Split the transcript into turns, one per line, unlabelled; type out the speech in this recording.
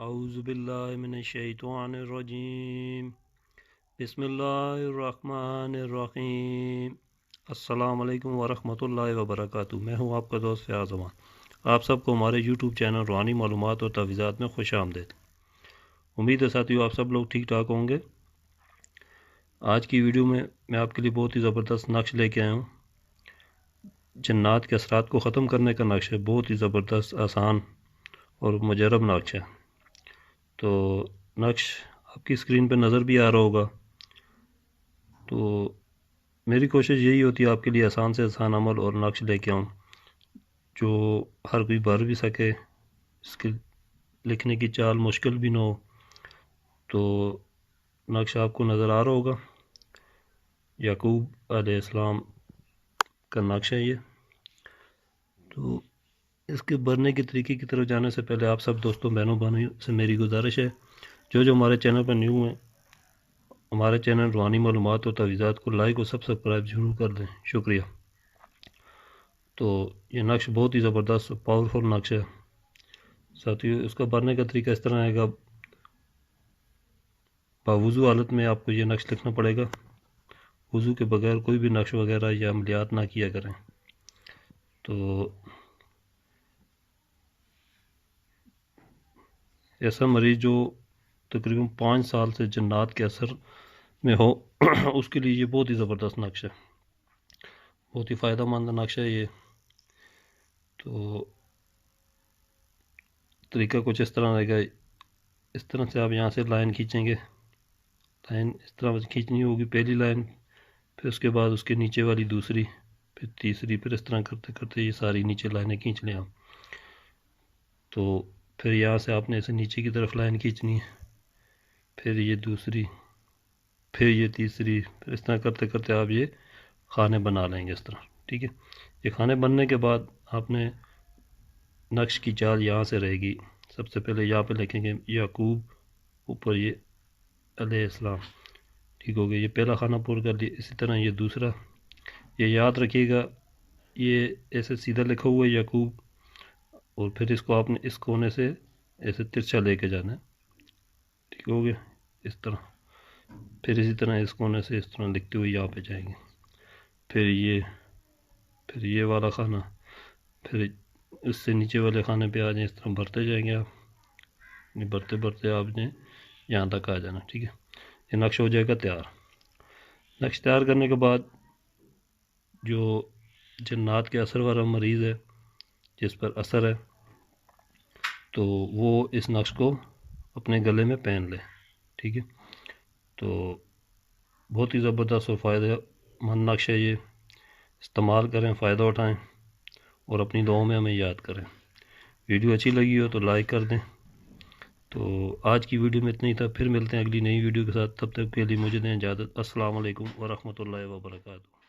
اعوذ باللہ من الشیطان الرجیم بسم اللہ الرحمن الرحیم۔ السلام علیکم ورحمۃ اللہ وبرکاتہ۔ میں ہوں آپ کا دوست فیاض امان۔ آپ سب کو ہمارے یوٹیوب چینل روحانی معلومات اور تحفظات میں خوش آمدید۔ امید ہے ساتھیو آپ سب لوگ ٹھیک ٹھاک ہوں گے۔ آج کی ویڈیو میں آپ کے لیے بہت ہی زبردست نقش لے کے آیا ہوں۔ جنات کے اثرات کو ختم کرنے کا نقش ہے، بہت ہی زبردست، آسان اور مجرب نقش ہے۔ تو نقش آپ کی اسکرین پہ نظر بھی آ رہا ہوگا۔ تو میری کوشش یہی ہوتی ہے آپ کے لیے آسان سے آسان عمل اور نقش لے کے آؤں جو ہر کوئی بھر بھی سکے، اس کے لکھنے کی چال مشکل بھی نہ ہو۔ تو نقش آپ کو نظر آ رہا ہوگا، یعقوب علیہ السلام کا نقش ہے یہ۔ تو اس کے بھرنے کے طریقے کی طرف جانے سے پہلے آپ سب دوستوں بہنوں بھائیوں سے میری گزارش ہے، جو ہمارے چینل پر نیو ہیں، ہمارے چینل روحانی معلومات اور تحفظات کو لائک اور سبسکرائب ضرور کر دیں، شکریہ۔ تو یہ نقش بہت ہی زبردست پاورفل نقش ہے ساتھیو۔ اس کا بھرنے کا طریقہ اس طرح آئے گا، باوضو حالت میں آپ کو یہ نقش لکھنا پڑے گا۔ وضو کے بغیر کوئی بھی نقش وغیرہ یا عملیات نہ کیا کریں۔ تو ایسا مریض جو تقریباً 5 سال سے جنات کے اثر میں ہو اس کے لیے یہ بہت ہی زبردست نقش ہے، بہت ہی فائدہ مند نقش ہے یہ۔ تو طریقہ کچھ اس طرح رہے گا، اس طرح سے آپ یہاں سے لائن کھینچیں گے، لائن اس طرح کھینچنی ہوگی، پہلی لائن، پھر اس کے بعد اس کے نیچے والی دوسری، پھر تیسری، پھر اس طرح کرتے کرتے یہ ساری نیچے لائنیں کھینچ لیں آپ۔ تو پھر یہاں سے آپ نے اسے نیچے کی طرف لائن کھینچنی ہے، پھر یہ دوسری، پھر یہ تیسری، پھر اس طرح کرتے کرتے آپ یہ خانے بنا لیں گے اس طرح، ٹھیک ہے۔ یہ خانے بننے کے بعد آپ نے نقش کی چال یہاں سے رہے گی، سب سے پہلے یہاں پہ لکھیں گے یعقوب، اوپر یہ علیہ السلام، ٹھیک ہو گیا۔ یہ پہلا خانہ پور کر لیا، اسی طرح یہ دوسرا، یہ یاد رکھیے گا یہ ایسے سیدھا لکھا ہوا ہے یعقوب، اور پھر اس کو آپ نے اس کونے سے ایسے ترچھا لے کے جانا ہے، ٹھیک ہو گیا، اس طرح۔ پھر اسی طرح اس کونے سے اس طرح لکھتے ہوئے یہاں پہ جائیں گے، پھر یہ والا خانہ، پھر اس سے نیچے والے خانے پہ آ جائیں، اس طرح بھرتے جائیں گے آپ، بھرتے بھرتے آپ نے یہاں تک آ جانا، ٹھیک ہے۔ یہ نقش ہو جائے گا تیار۔ نقش تیار کرنے کے بعد جو جنات کے اثر والا مریض ہے، جس پر اثر ہے، تو وہ اس نقش کو اپنے گلے میں پہن لے، ٹھیک ہے۔ تو بہت ہی زبردست اور فائدہ مند نقش ہے یہ، استعمال کریں، فائدہ اٹھائیں، اور اپنی دعاؤں میں ہمیں یاد کریں۔ ویڈیو اچھی لگی ہو تو لائک کر دیں۔ تو آج کی ویڈیو میں اتنا ہی تھا، پھر ملتے ہیں اگلی نئی ویڈیو کے ساتھ، تب تک کے لیے مجھے دیں اجازت۔ السلام علیکم ورحمۃ اللہ وبرکاتہ۔